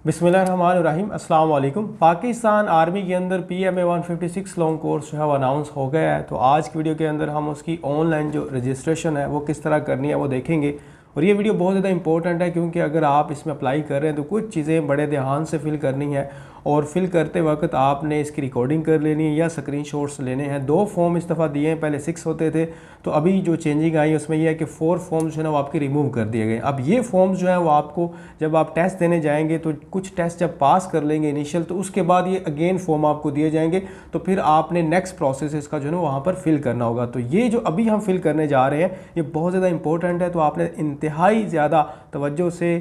बिस्मिल्लाहिर्रहमानिर्रहीम अस्सलाम वालेकुम। पाकिस्तान आर्मी के अंदर PMA 156 लॉन्ग कोर्स जो है वो अनाउंस हो गया है। तो आज की वीडियो के अंदर हम उसकी ऑनलाइन जो रजिस्ट्रेशन है वो किस तरह करनी है वो देखेंगे। और ये वीडियो बहुत ज़्यादा इंपॉर्टेंट है क्योंकि अगर आप इसमें अप्लाई कर रहे हैं तो कुछ चीज़ें बड़े ध्यान से फिल करनी है और फिल करते वक्त आपने इसकी रिकॉर्डिंग कर लेनी है या स्क्रीनशॉट्स लेने हैं। 2 फॉर्म इस दफ़ा दिए हैं, पहले 6 होते थे, तो अभी जो चेंजिंग आई उसमें यह है कि 4 फॉर्म्स जो है ना वो आपके रिमूव कर दिए गए। अब ये फॉर्म्स जो है वो आपको जब आप टेस्ट देने जाएंगे तो कुछ टेस्ट जब पास कर लेंगे इनिशियल, तो उसके बाद ये अगेन फॉर्म आपको दिए जाएंगे, तो फिर आपने नेक्स्ट प्रोसेस इसका जो है ना वहाँ पर फिल करना होगा। तो ये जो अभी हम फिल करने जा रहे हैं ये बहुत ज़्यादा इंपॉर्टेंट है, तो आपने इंतहाई ज़्यादा तवज्जो से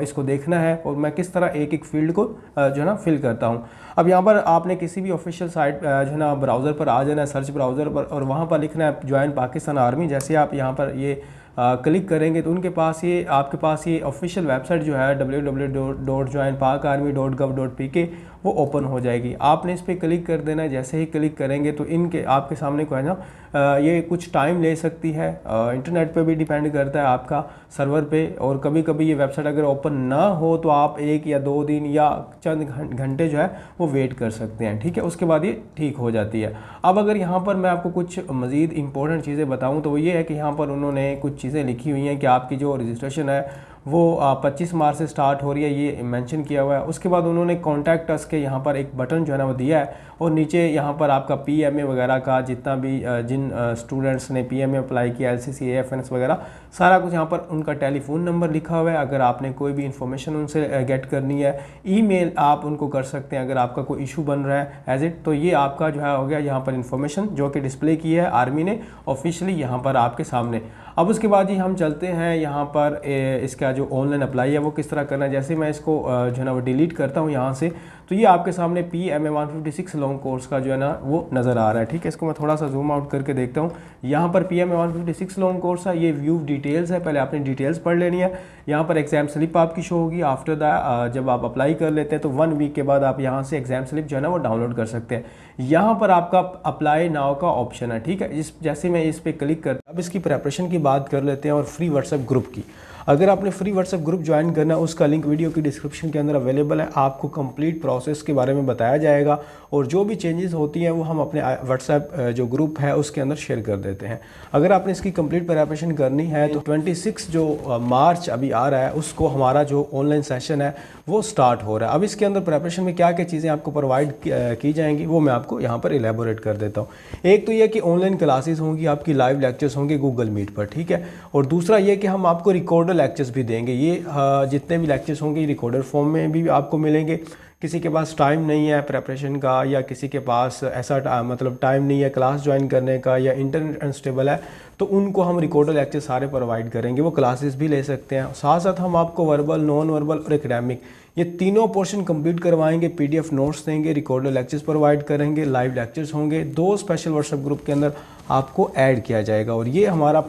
इसको देखना है और मैं किस तरह एक एक फील्ड को जो है ना फिल करता हूँ। अब यहाँ पर आपने किसी भी ऑफिशियल साइट जो है ना ब्राउज़र पर आ जाना है, सर्च ब्राउज़र पर, और वहाँ पर लिखना है ज्वाइन पाकिस्तान आर्मी। जैसे आप यहाँ पर ये क्लिक करेंगे तो उनके पास ये आपके पास ये ऑफिशियल वेबसाइट जो है www.joinparkarmy.gov.pk वो ओपन हो जाएगी। आपने इस पर क्लिक कर देना है। जैसे ही क्लिक करेंगे तो इनके आपके सामने को है ना ये कुछ टाइम ले सकती है, इंटरनेट पे भी डिपेंड करता है आपका सर्वर पे, और कभी कभी ये वेबसाइट अगर ओपन ना हो तो आप 1 या 2 दिन या चंद घंटे जो है वो वेट कर सकते हैं, ठीक है। उसके बाद ये ठीक हो जाती है। अब अगर यहाँ पर मैं आपको कुछ मज़ीद इंपॉर्टेंट चीज़ें बताऊँ तो वो ये है कि यहाँ पर उन्होंने कुछ चीज़ें लिखी हुई हैं कि आपकी जो रजिस्ट्रेशन है वो 25 मार्च से स्टार्ट हो रही है, ये मेंशन किया हुआ है। उसके बाद उन्होंने कॉन्टैक्ट अस के यहाँ पर एक बटन जो है ना वो दिया है, और नीचे यहाँ पर आपका PMA वगैरह का जितना भी जिन स्टूडेंट्स ने PMA अप्लाई किया, LCC AFNS वगैरह सारा कुछ यहाँ पर उनका टेलीफोन नंबर लिखा हुआ है। अगर आपने कोई भी इंफॉर्मेशन उनसे गेट करनी है, ईमेल आप उनको कर सकते हैं अगर आपका कोई इशू बन रहा है एज इट। तो ये आपका जो है हो गया यहाँ पर इन्फॉर्मेशन जो कि डिस्प्ले की है आर्मी ने ऑफिशियली यहाँ पर आपके सामने। अब उसके बाद ही हम चलते हैं यहाँ पर इसका जो ऑनलाइन अप्लाई है वो किस तरह करना है। जैसे मैं इसको जो है ना वो डिलीट करता हूँ यहाँ से, तो ये आपके सामने PMA 156 लॉन्ग कोर्स का जो है ना वो नज़र आ रहा है, ठीक है। इसको मैं थोड़ा सा जूम आउट करके देखता हूँ। यहाँ पर PMA 156 लॉन्ग कोर्स है, ये व्यू डिटेल्स है, पहले आपने डिटेल्स पढ़ लेनी है। यहाँ पर एग्जाम स्लिप आपकी शो होगी। आफ्टर दैट जब आप अप्लाई कर लेते हैं तो 1 वीक के बाद आप यहाँ से एग्जाम स्लिप जो है ना वो डाउनलोड कर सकते हैं। यहाँ पर आपका अप्लाई नाउ का ऑप्शन है, ठीक है। जैसे मैं इस पर क्लिक करता, अब इसकी प्रेपरेशन की बात कर लेते हैं और फ्री व्हाट्सएप ग्रुप की। अगर आपने फ्री व्हाट्सएप ग्रुप ज्वाइन करना है उसका लिंक वीडियो की डिस्क्रिप्शन के अंदर अवेलेबल है। आपको कंप्लीट प्रोसेस के बारे में बताया जाएगा और जो भी चेंजेस होती हैं वो हम अपने व्हाट्सएप जो ग्रुप है उसके अंदर शेयर कर देते हैं। अगर आपने इसकी कंप्लीट प्रिपरेशन करनी है तो 26 जो मार्च अभी आ रहा है उसको हमारा जो ऑनलाइन सेशन है वो स्टार्ट हो रहा है। अब इसके अंदर प्रिपरेशन में क्या क्या चीज़ें आपको प्रोवाइड की जाएंगी वो मैं आपको यहाँ पर एलेबोरेट कर देता हूँ। एक तो ये कि ऑनलाइन क्लासेस होंगी, आपकी लाइव लेक्चर्स होंगे गूगल मीट पर, ठीक है। और दूसरा ये कि हम आपको रिकॉर्डर लेक्चर्स भी देंगे। ये जितने भी लेक्चर्स होंगे रिकॉर्डर फॉर्म में भी आपको मिलेंगे। किसी के पास टाइम नहीं है प्रिपरेशन का, या किसी के पास ऐसा मतलब टाइम नहीं है क्लास ज्वाइन करने का, या इंटरनेट अनस्टेबल है, तो उनको हम रिकॉर्डर लेक्चर सारे प्रोवाइड करेंगे, वो क्लासेस भी ले सकते हैं। साथ साथ हम आपको वर्बल, नॉन वर्बल और एकेडमिक ये तीनों पोर्शन कंप्लीट करवाएंगे। PDF नोट्स देंगे, रिकॉर्डर लेक्चर्स प्रोवाइड करेंगे, लाइव लेक्चर्स होंगे। 2 स्पेशल व्हाट्सएप ग्रुप के अंदर आपको ऐड किया जाएगा। और ये हमारा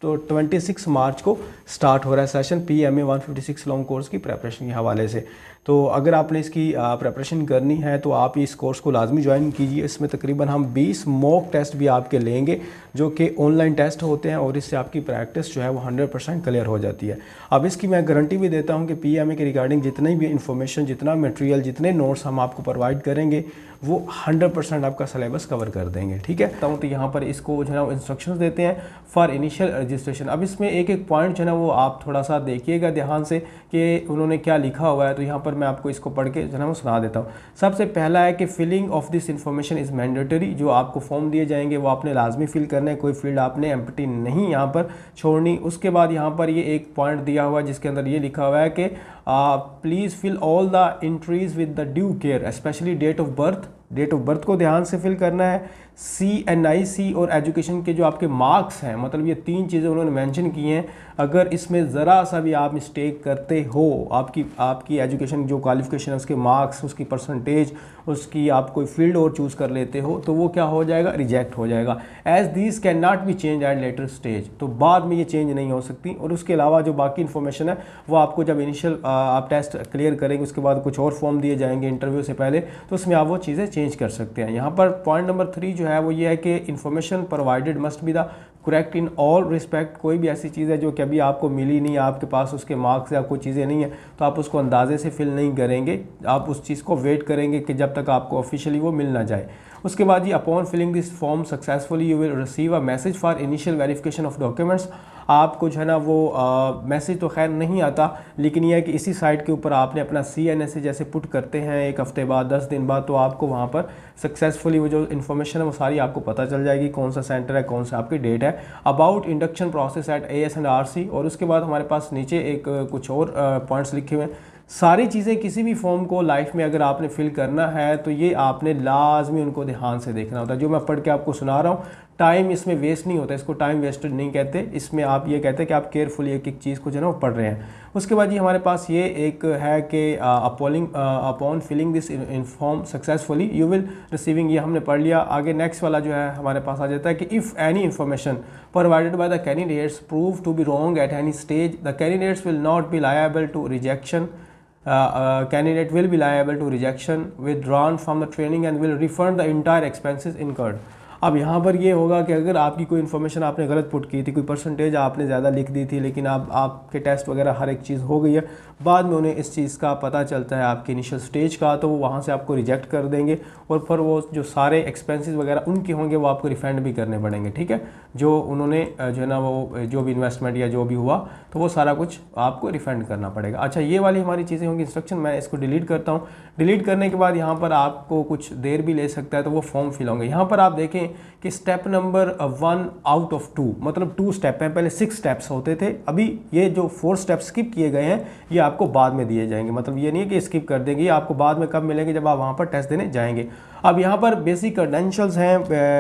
26 मार्च को स्टार्ट हो रहा है सेशन PMA 156 लॉन्ग कोर्स की प्रेपरेशन के हवाले से। तो अगर आपने इसकी प्रेपरेशन करनी है तो आप इस कोर्स को लाजमी ज्वाइन कीजिए। इसमें तकरीबन हम 20 मॉक टेस्ट भी आपके लेंगे जो कि ऑनलाइन टेस्ट होते हैं, और इससे आपकी प्रैक्टिस जो है वो 100% क्लियर हो जाती है। अब इसकी मैं गारंटी भी देता हूँ कि PMA के रिगार्डिंग जितनी भी इंफॉर्मेशन, जितना मटेरियल, जितने नोट्स हम आपको प्रोवाइड करेंगे वो 100% आपका सिलेबस कवर कर देंगे, ठीक है। तो यहाँ पर इसको जो है ना इंस्ट्रक्शंस देते हैं फॉर इनिशियल रजिस्ट्रेशन। अब इसमें एक एक पॉइंट जो है ना वो आप थोड़ा सा देखिएगा ध्यान से कि उन्होंने क्या लिखा हुआ है। तो यहाँ पर मैं आपको इसको पढ़ के जो है ना वो सुना देता हूँ। सबसे पहला है कि filling of this information is mandatory. जो आपको फॉर्म दिए जाएंगे वो आपने लाजमी फिल करना है, कोई फील्ड आपने एम्प्टी नहीं यहाँ पर छोड़नी। उसके बाद यहाँ पर ये एक पॉइंट दिया हुआ है जिसके अंदर ये लिखा हुआ है कि please fill all the entries with the due care, specially date of birth. Date of birth को ध्यान से फिल करना है। CNIC और एजुकेशन के जो आपके मार्क्स हैं, मतलब ये 3 चीज़ें उन्होंने मेंशन की हैं। अगर इसमें ज़रा सा भी आप मिस्टेक करते हो, आपकी एजुकेशन जो क्वालिफिकेशन है उसके मार्क्स, उसकी परसेंटेज, उसकी आप कोई फील्ड और चूज़ कर लेते हो तो वो क्या हो जाएगा, रिजेक्ट हो जाएगा। As these can not be change at later stage, तो बाद में ये चेंज नहीं हो सकती। और उसके अलावा जो बाकी इन्फॉर्मेशन है वो आपको जब इनिशियल आप टेस्ट क्लियर करेंगे उसके बाद कुछ और फॉर्म दिए जाएंगे इंटरव्यू से पहले, तो उसमें आप वो चीज़ें चेंज कर सकते हैं। यहाँ पर पॉइंट नंबर 3 जो है वो ये है कि information provided must be the correct in all respect. कोई भी ऐसी चीज़ है जो कि अभी आपको मिली नहीं, आपके पास उसके मार्क्स या कोई चीज़ें नहीं है, तो आप उसको अंदाजे से फिल नहीं करेंगे, आप उस चीज़ को वेट करेंगे कि जब तक आपको ऑफिशियली वो मिल ना जाए। उसके बाद ये upon filling this form successfully you will receive a message for initial verification of documents. आपको जो है ना वो मैसेज तो खैर नहीं आता, लेकिन यह है कि इसी साइट के ऊपर आपने अपना CNSA जैसे पुट करते हैं 1 हफ्ते बाद 10 दिन बाद, तो आपको वहाँ पर सक्सेसफुली वो जो इन्फॉर्मेशन है वो सारी आपको पता चल जाएगी, कौन सा सेंटर है, कौन सा आपकी डेट है। About induction process at AS&RC। और उसके बाद हमारे पास नीचे एक कुछ और पॉइंट्स लिखे हुए हैं। सारी चीज़ें किसी भी फॉर्म को लाइफ में अगर आपने फिल करना है तो ये आपने लाजमी उनको ध्यान से देखना होता है। जो मैं पढ़ के आपको सुना रहा हूँ, टाइम इसमें वेस्ट नहीं होता, इसको टाइम वेस्टेड नहीं कहते, इसमें आप ये कहते हैं कि आप केयरफुली एक एक चीज़ को जो है वो पढ़ रहे हैं। उसके बाद ये हमारे पास ये एक है कि upon filling this form successfully you will receiving, ये हमने पढ़ लिया। आगे नेक्स्ट वाला जो है हमारे पास आ जाता है कि if any information provided by the candidates prove to be wrong at any stage the candidates will not be liable to rejection, candidate will be liable to rejection, withdrawn from the training and will refund the entire expenses incurred। अब यहाँ पर ये होगा कि अगर आपकी कोई information आपने गलत पुट की थी, कोई परसेंटेज आपने ज़्यादा लिख दी थी, लेकिन आपके टेस्ट वगैरह हर एक चीज़ हो गई है, बाद में उन्हें इस चीज़ का पता चलता है आपके इनिशियल स्टेज का, तो वो वहाँ से आपको रिजेक्ट कर देंगे और फिर वो जो सारे एक्सपेंसेस वगैरह उनके होंगे वो आपको रिफंड भी करने पड़ेंगे। ठीक है, जो उन्होंने जो है ना वो जो भी इन्वेस्टमेंट या जो भी हुआ तो वो सारा कुछ आपको रिफंड करना पड़ेगा। अच्छा, ये वाली हमारी चीज़ें होंगी इंस्ट्रक्शन, मैं इसको डिलीट करता हूँ। डिलीट करने के बाद यहाँ पर आपको कुछ देर भी ले सकता है, तो वो फॉर्म फिल होंगे। यहाँ पर आप देखें कि स्टेप नंबर 1 आउट ऑफ 2, मतलब 2 स्टेप हैं, पहले 6 स्टेप्स होते थे, अभी ये जो 4 स्टेप स्किप किए गए हैं ये आपको बाद में दिए जाएंगे। मतलब ये नहीं है कि स्किप कर देंगे, ये आपको बाद में कब मिलेंगे, जब आप वहाँ पर टेस्ट देने जाएंगे। अब यहाँ पर बेसिक क्रेडेंशियल्स हैं,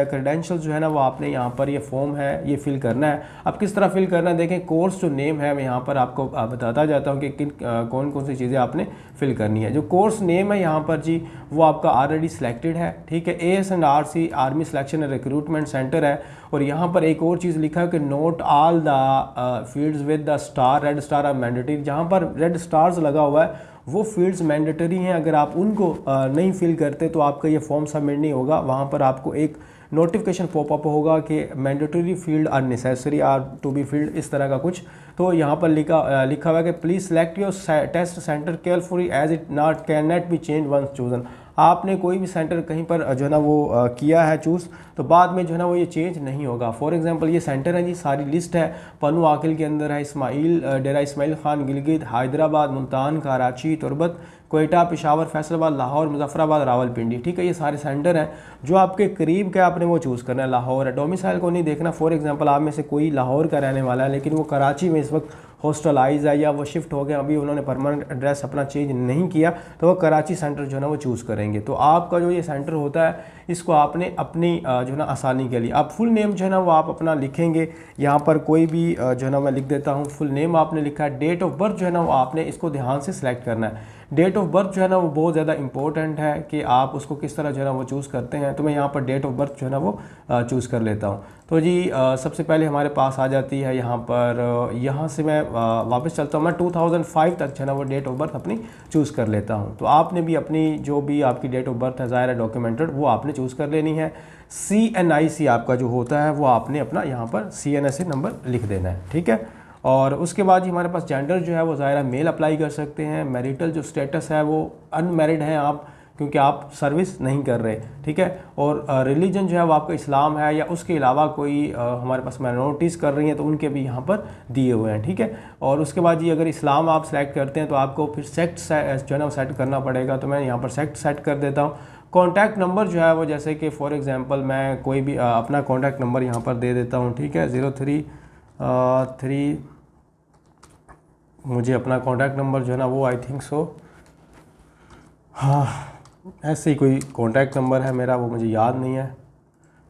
क्रेडेंशियल्स जो है ना वो आपने यहाँ पर ये फॉर्म है ये फिल करना है। अब किस तरह फिल करना है देखें, कोर्स जो नेम है मैं यहाँ पर आपको बताता जाता हूँ कि कौन कौन सी चीज़ें आपने फिल करनी है। जो कोर्स नेम है यहाँ पर जी वो आपका ऑलरेडी सिलेक्टेड है। ठीक है, AS&RC army selection and recruitment centre है। और यहाँ पर एक और चीज़ लिखा है कि note all the fields with the star, red star are mandatory. जहाँ पर रेड स्टार्स लगा हुआ है वो फील्ड्स मैंडेटरी हैं, अगर आप उनको नहीं फिल करते तो आपका ये फॉर्म सबमिट नहीं होगा। वहाँ पर आपको एक नोटिफिकेशन पॉपअप होगा कि mandatory field are necessary are to be field, इस तरह का कुछ। तो यहाँ पर लिखा हुआ है कि please select your test centre carefully as it not can not be change once chosen. आपने कोई भी सेंटर कहीं पर जो है ना वो किया है चूज़, तो बाद में जो है ना वो ये चेंज नहीं होगा। फॉर एग्जांपल ये सेंटर है जी, सारी लिस्ट है, पन्नू आकिल के अंदर है, इस्माइल डेरा इस्माइल खान गिलगित, हैदराबाद, मुल्तान, कराची, तुरबत, कोयटा, पेशावर, फैसलाबाद, लाहौर, मुजफ्फराबाद, रावलपिंडी। ठीक है, ये सारे सेंटर हैं जो आपके करीब का आपने वो चूज़ करना है। लाहौर है, डोमिसाइल को नहीं देखना। फॉर एग्जांपल आप में से कोई लाहौर का रहने वाला है लेकिन वो कराची में इस वक्त हॉस्टलाइज है या वो शिफ्ट हो गए, अभी उन्होंने परमानेंट एड्रेस अपना चेंज नहीं किया, तो वो कराची सेंटर जो है ना वो चूज़ करेंगे। तो आपका जो ये सेंटर होता है इसको आपने अपनी जो है ना आसानी के लिए आप फुल नेम जो है ना वो आप अपना लिखेंगे। यहाँ पर कोई भी जो है ना मैं लिख देता हूँ, फुल नेम आपने लिखा है। डेट ऑफ बर्थ जो है ना वो आपने इसको ध्यान से सिलेक्ट करना है। डेट ऑफ बर्थ जो है ना वो बहुत ज़्यादा इंपॉर्टेंट है कि आप उसको किस तरह जो है ना वो चूज़ करते हैं। तो मैं यहाँ पर डेट ऑफ बर्थ जो है ना वो चूज़ कर लेता हूँ। तो जी सबसे पहले हमारे पास आ जाती है यहाँ पर, यहाँ से मैं वापस चलता हूँ, मैं 2005 तक जो है ना वो डेट ऑफ बर्थ अपनी चूज़ कर लेता हूँ। तो आपने भी अपनी जो भी आपकी डेट ऑफ बर्थ है ज़ाहिर है डॉक्यूमेंटेड, वो आपने चूज़ कर लेनी है। CNIC आपका जो होता है वो आपने अपना यहाँ पर CNSA नंबर लिख देना है। ठीक है, और उसके बाद ही हमारे पास जेंडर जो है वो ज़ाहिर मेल अप्लाई कर सकते हैं। मैरिटल जो स्टेटस है वो अनमैरिड हैं आप, क्योंकि आप सर्विस नहीं कर रहे। ठीक है, और रिलीजन जो है वो आपका इस्लाम है या उसके अलावा कोई हमारे पास माइनॉरिटीज़ कर रही हैं तो उनके भी यहाँ पर दिए हुए हैं। ठीक है, और उसके बाद ये अगर इस्लाम आप सेलेक्ट करते हैं तो आपको फिर सेक्ट जो है ना सेट करना पड़ेगा। तो मैं यहाँ पर सेक्ट सेट कर देता हूँ। कॉन्टैक्ट नंबर जो है वो जैसे कि फॉर एग्ज़ाम्पल मैं कोई भी अपना कॉन्टैक्ट नंबर यहाँ पर दे देता हूँ। ठीक है, 033 मुझे अपना कॉन्टैक्ट नंबर जो है ना वो आई थिंक सो, हाँ ऐसे ही कोई कॉन्टैक्ट नंबर है मेरा, वो मुझे याद नहीं है।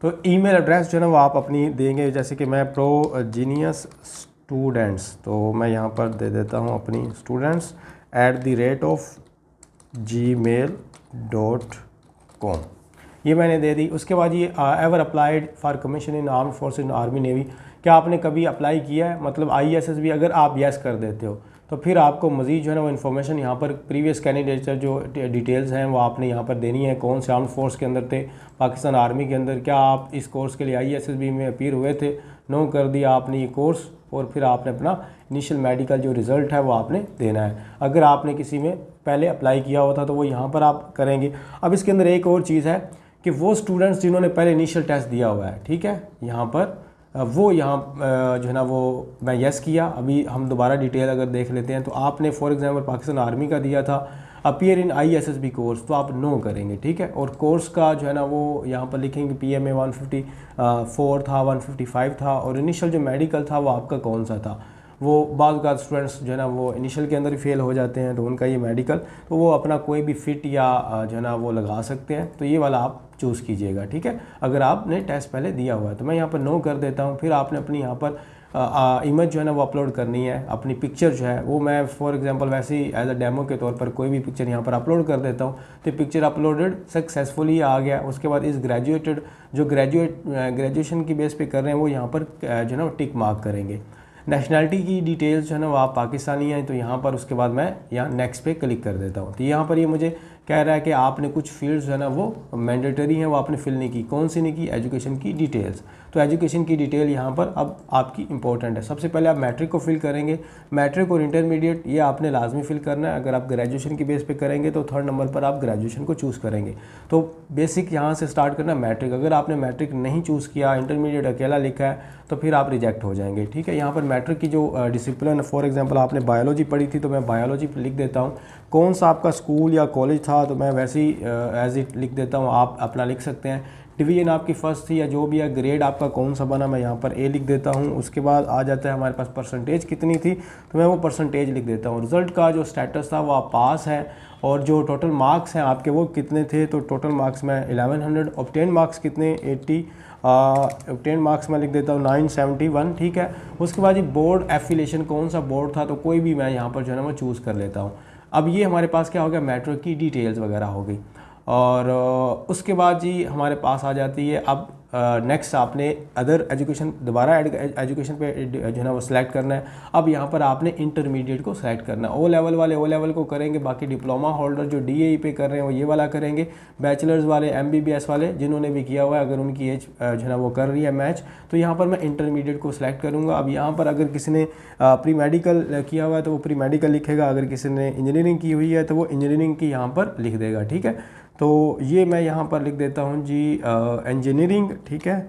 तो ईमेल एड्रेस जो है ना वो आप अपनी देंगे, जैसे कि मैं प्रोजीनियस स्टूडेंट्स, तो मैं यहाँ पर दे देता हूँ अपनी students@gmail.com, ये मैंने दे दी। उसके बाद ये ever applied for commission in armed forces in army navy, क्या आपने कभी अप्लाई किया है, मतलब ISSB, अगर आप येस कर देते हो तो फिर आपको मज़ीद जो है ना वो इन्फॉर्मेशन यहाँ पर प्रीवियस कैंडिडेट जो डिटेल्स हैं वो आपने यहाँ पर देनी है। कौन से आर्म्ड फोर्स के अंदर थे, पाकिस्तान आर्मी के अंदर, क्या आप इस कोर्स के लिए ISSB में अपीयर हुए थे, नो कर दिया आपने ये कोर्स, और फिर आपने अपना इनिशियल मेडिकल जो रिज़ल्ट है वो आपने देना है। अगर आपने किसी में पहले अप्लाई किया होता तो वो यहाँ पर आप करेंगे। अब इसके अंदर एक और चीज़ है कि वो स्टूडेंट्स जिन्होंने पहले इनिशियल टेस्ट दिया हुआ है, ठीक है, यहाँ पर वो यहाँ जो है ना वो मैं येस किया। अभी हम दोबारा डिटेल अगर देख लेते हैं तो आपने फॉर एग्जांपल पाकिस्तान आर्मी का दिया था अपीयर इन ISSB कोर्स, तो आप नो करेंगे, ठीक है। और कोर्स का जो है ना वो यहाँ पर लिखेंगे PMA 154 था, 155 था, और इनिशियल जो मेडिकल था वो आपका कौन सा था। वो बाज़ स्टूडेंट्स जो है ना वो इनिशियल के अंदर ही फेल हो जाते हैं, तो उनका ये मेडिकल, तो वो अपना कोई भी फिट या जो है ना वो लगा सकते हैं, तो ये वाला आप चूज़ कीजिएगा, ठीक है, अगर आपने टेस्ट पहले दिया हुआ है। तो मैं यहाँ पर नो कर देता हूँ। फिर आपने अपनी यहाँ पर इमेज जो है ना वो अपलोड करनी है, अपनी पिक्चर जो है वो मैं फॉर एग्जांपल वैसे ही एज अ डेमो के तौर पर कोई भी पिक्चर यहाँ पर अपलोड कर देता हूँ। तो पिक्चर अपलोडेड सक्सेसफुली आ गया। उसके बाद इस ग्रेजुएशन की बेस पे कर रहे हैं वो यहाँ पर जो है ना टिक मार्क करेंगे। नेशनैलिटी की डिटेल्स जो है ना वो आप पाकिस्तानी हैं, तो यहाँ पर उसके बाद मैं यहाँ नेक्स्ट पे क्लिक कर देता हूँ। तो यहाँ पर ये मुझे कह रहा है कि आपने कुछ फील्ड्स जो है ना वो मैंडेटरी हैं, वो आपने फिल नहीं की। कौन सी नहीं की? एजुकेशन की डिटेल्स। तो एजुकेशन की डिटेल यहाँ पर अब आपकी इंपॉर्टेंट है। सबसे पहले आप मैट्रिक को फिल करेंगे। मैट्रिक और इंटरमीडिएट ये आपने लाजमी फिल करना है। अगर आप ग्रेजुएशन की बेस पे करेंगे तो 3rd नंबर पर आप ग्रेजुएशन को चूज़ करेंगे। तो बेसिक यहाँ से स्टार्ट करना मैट्रिक। अगर आपने मैट्रिक नहीं चूज़ किया, इंटरमीडिएट अकेला लिखा है, तो फिर आप रिजेक्ट हो जाएंगे, ठीक है। यहाँ पर मैट्रिक की जो डिसिप्लिन, फॉर एग्जांपल आपने बायोलॉजी पढ़ी थी तो मैं बायोलॉजी लिख देता हूँ। कौन सा आपका स्कूल या कॉलेज था तो मैं वैसे ही एज इट लिख देता हूँ, आप अपना लिख सकते हैं। डिवीजन आपकी फर्स्ट थी या जो भी है, ग्रेड आपका कौन सा बना, मैं यहाँ पर A लिख देता हूँ। उसके बाद आ जाता है हमारे पास परसेंटेज कितनी थी, तो मैं वो परसेंटेज लिख देता हूँ। रिज़ल्ट का जो स्टेटस था वो आप पास है, और जो टोटल मार्क्स हैं आपके वो कितने थे, तो टोटल मार्क्स मैं 1100, ऑब्टेन मार्क्स कितने 80, ऑब्टेन मार्क्स मैं लिख देता हूँ 971, ठीक है। उसके बाद ये बोर्ड एफिलेशन कौन सा बोर्ड था, तो कोई भी मैं यहाँ पर जो है ना वो चूज़ कर लेता हूँ। अब ये हमारे पास क्या हो गया, मैट्रिक की डिटेल्स वगैरह हो गई। और उसके बाद जी हमारे पास आ जाती है अब नेक्स्ट आपने अदर एजुकेशन, दोबारा एजुकेशन पे जो है ना वो सिलेक्ट करना है। अब यहाँ पर आपने इंटरमीडिएट को सिलेक्ट करना है। O लेवल वाले O लेवल को करेंगे, बाकी डिप्लोमा होल्डर जो DAE पे कर रहे हैं वो ये वाला करेंगे। बैचलर्स वाले, MBBS वाले जिन्होंने भी किया हुआ है, अगर उनकी एज जो है ना वो कर रही है मैच, तो यहाँ पर मैं इंटरमीडिएट को सिलेक्ट करूँगा। अब यहाँ पर अगर किसी ने प्री मेडिकल किया हुआ है तो वो प्री मेडिकल लिखेगा, अगर किसी ने इंजीनियरिंग की हुई है तो वो इंजीनियरिंग की यहाँ पर लिख देगा, ठीक है। तो ये मैं यहाँ पर लिख देता हूँ जी इंजीनियरिंग, ठीक है।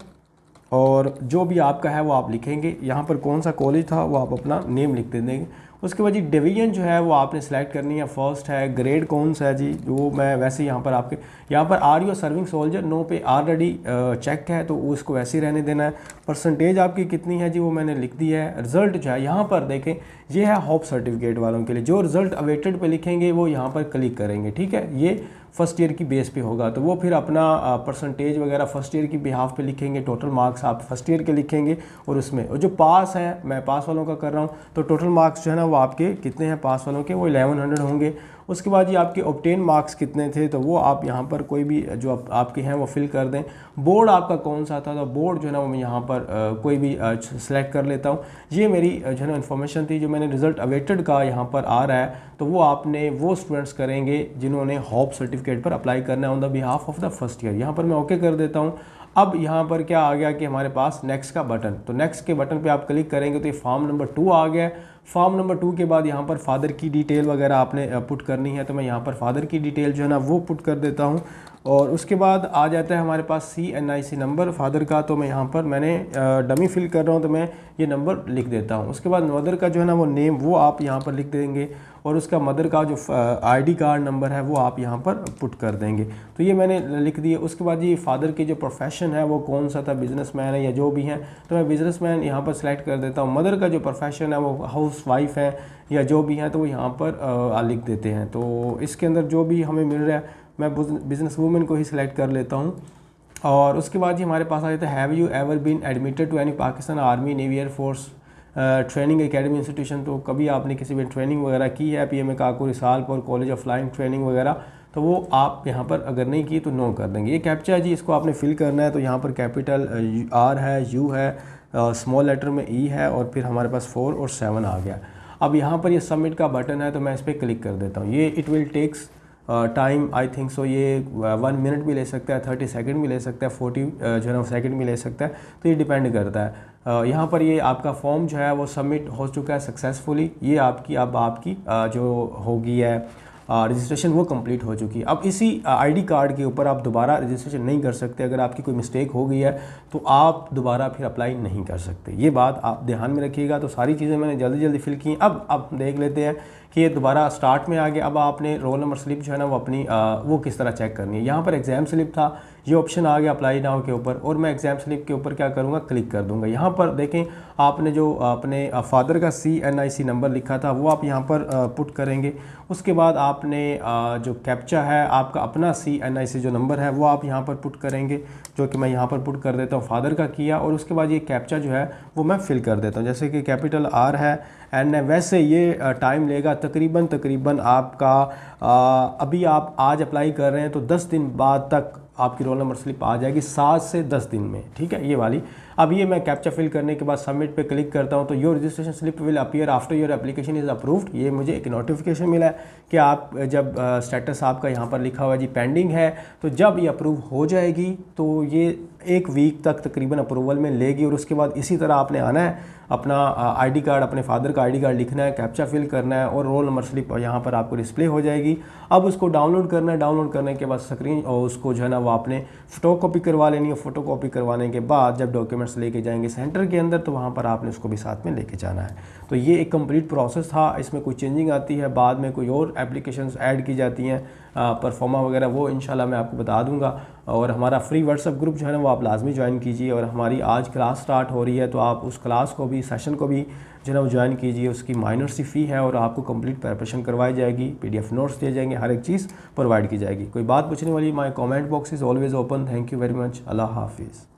और जो भी आपका है वो आप लिखेंगे। यहाँ पर कौन सा कॉलेज था वो आप अपना नेम लिख देंगे। उसके बाद जी डिवीजन जो है वो आपने सेलेक्ट करनी है, फर्स्ट है। ग्रेड कौन सा है जी, जो मैं वैसे यहाँ पर आपके यहाँ पर are you serving soldier, no पे ऑलरेडी चेक है तो उसको वैसे ही रहने देना है। परसेंटेज आपकी कितनी है जी वो मैंने लिख दी है। रिजल्ट जो है यहाँ पर देखें, ये है होप सर्टिफिकेट वालों के लिए। जो रिजल्ट अवेटेड पे लिखेंगे वो यहाँ पर क्लिक करेंगे, ठीक है। ये फर्स्ट ईयर की बेस पे होगा, तो वो फिर अपना परसेंटेज वगैरह फर्स्ट ईयर की बिहाफ पे लिखेंगे। टोटल मार्क्स आप फर्स्ट ईयर के लिखेंगे, और उसमें और जो पास है, मैं पास वालों का कर रहा हूँ, तो टोटल मार्क्स जो है ना वो आपके कितने हैं पास वालों के, वो 1100 होंगे। उसके बाद ये आपके ऑब्टेन मार्क्स कितने थे, तो वो आप यहाँ पर कोई भी जो आपके हैं वो फिल कर दें। बोर्ड आपका कौन सा था, तो बोर्ड जो है ना वो मैं यहाँ पर कोई भी सेलेक्ट कर लेता हूँ। ये मेरी जो है ना इन्फॉर्मेशन थी। जो मैंने रिजल्ट अवेटेड का यहाँ पर आ रहा है, तो वो आपने वो स्टूडेंट्स करेंगे जिन्होंने होप सर्टिफिकेट पर अप्लाई करना है on the behalf of the first year. यहाँ पर मैं ओके कर देता हूँ। अब यहाँ पर क्या आ गया कि हमारे पास नेक्स्ट का बटन, तो नेक्स्ट के बटन पे आप क्लिक करेंगे तो ये फॉर्म नंबर 2 आ गया है। फॉर्म नंबर 2 के बाद यहाँ पर फादर की डिटेल वगैरह आपने पुट करनी है, तो मैं यहाँ पर फादर की डिटेल जो है ना वो पुट कर देता हूँ। और उसके बाद आ जाता है हमारे पास CNIC नंबर फादर का, तो मैं यहाँ पर मैंने डमी फिल कर रहा हूँ तो मैं ये नंबर लिख देता हूँ। उसके बाद मदर का जो है ना वो नेम वो आप यहाँ पर लिख देंगे, और उसका मदर का जो ID कार्ड नंबर है वो आप यहाँ पर पुट कर देंगे। तो ये मैंने लिख दिया। उसके बाद ये फादर की जो प्रोफेशन है वो कौन सा था, बिजनेसमैन है या जो भी हैं, तो मैं बिजनेसमैन यहाँ पर सेलेक्ट कर देता हूँ। मदर का जो प्रोफेशन है वो हाउस वाइफ है या जो भी हैं, तो वो यहाँ पर लिख देते हैं। तो इसके अंदर जो भी हमें मिल रहा है मैं बिजनेस वूमेन को ही सिलेक्ट कर लेता हूँ। और उसके बाद ही हमारे पास आ जाता है, have you ever been admitted to any Pakistan army navy air force training academy institution, तो कभी आपने किसी भी ट्रेनिंग वगैरह की है, PMA Kakul, Risalpur, college of flying training वगैरह, तो वो आप यहाँ पर अगर नहीं की तो नो कर देंगे। ये कैप्चा है जी, इसको आपने फिल करना है। तो यहाँ पर कैपिटल R है, U है, स्मॉल लेटर में E है, और फिर हमारे पास 4 और 7 आ गया। अब यहाँ पर ये सबमिट का बटन है तो मैं इस पर क्लिक कर देता हूँ। ये it will takes time I think so, ये 1 मिनट भी ले सकता है, 30 सेकंड भी ले सकता है, 40 जो है ना सेकंड भी ले सकता है, तो ये डिपेंड करता है। यहाँ पर ये आपका फॉर्म जो है वो सबमिट हो चुका है सक्सेसफुली। ये आपकी अब आपकी जो होगी है रजिस्ट्रेशन वो कंप्लीट हो चुकी है। अब इसी आईडी कार्ड के ऊपर आप दोबारा रजिस्ट्रेशन नहीं कर सकते। अगर आपकी कोई मिस्टेक हो गई है तो आप दोबारा फिर अप्लाई नहीं कर सकते। ये बात आप ध्यान में रखिएगा। तो सारी चीज़ें मैंने जल्दी जल्दी फिल की। अब देख लेते हैं कि ये दोबारा स्टार्ट में आ गया। अब आपने रोल नंबर स्लिप जो है ना वो अपनी वो किस तरह चेक करनी है। यहाँ पर एग्ज़ाम स्लिप था, ये ऑप्शन आ गया अप्लाई नाउ के ऊपर, और मैं एग्ज़ाम स्लिप के ऊपर क्या करूँगा, क्लिक कर दूँगा। यहाँ पर देखें आपने जो अपने फादर का CNIC नंबर लिखा था वो आप यहाँ पर पुट करेंगे। उसके बाद आपने जो कैप्चा है आपका अपना CNIC जो नंबर है वो आप यहाँ पर पुट करेंगे, जो कि मैं यहाँ पर पुट कर देता हूँ, फादर का किया। और उसके बाद ये कैप्चा जो है वो मैं फिल कर देता हूँ, जैसे कि कैपिटल R है एंड वैसे ये टाइम लेगा तकरीबन आपका अभी आप आज अप्लाई कर रहे हैं तो 10 दिन बाद तक आपकी रोल नंबर स्लिप आ जाएगी, 7 से 10 दिन में, ठीक है, ये वाली। अब ये मैं कैप्चा फिल करने के बाद सबमिट पे क्लिक करता हूँ तो your registration slip will appear after your application is approved. ये मुझे एक नोटिफिकेशन मिला है कि आप जब स्टेटस आपका यहाँ पर लिखा हुआ है जी पेंडिंग है, तो जब ये अप्रूव हो जाएगी तो ये 1 वीक तक तकरीबन अप्रूवल में लेगी। और उसके बाद इसी तरह आपने आना है, अपना आईडी कार्ड, अपने फादर का आईडी कार्ड लिखना है, कैप्चा फिल करना है और रोल नंबर स्लिप यहाँ पर आपको डिस्प्ले हो जाएगी। अब उसको डाउनलोड करना है। डाउनलोड करने के बाद स्क्रीन और उसको जो है ना वो आपने फ़ोटोकॉपी करवा लेनी है। फ़ोटोकॉपी करवाने के बाद जब डॉक्यूमेंट्स लेके जाएंगे सेंटर के अंदर तो वहाँ पर आपने उसको भी साथ में लेके जाना है। तो ये एक कंप्लीट प्रोसेस था। इसमें कोई चेंजिंग आती है, बाद में कोई और एप्लीकेशंस ऐड की जाती हैं, परफॉर्मा वगैरह, वो इंशाल्लाह मैं आपको बता दूंगा। और हमारा फ्री व्हाट्सएप ग्रुप जो है ना वो आप लाजमी ज्वाइन कीजिए। और हमारी आज क्लास स्टार्ट हो रही है तो आप उस क्लास को भी, सेशन को भी जो है ना वो ज्वाइन कीजिए। उसकी माइनर सी फ़ी है और आपको कंप्लीट प्रिपरेशन करवाई जाएगी, PDF नोट्स दिए जाएंगे, हर एक चीज़ प्रोवाइड की जाएगी। कोई बात पूछने वाली, my comment box is always open. Thank you very much. अल्लाह हाफिज़।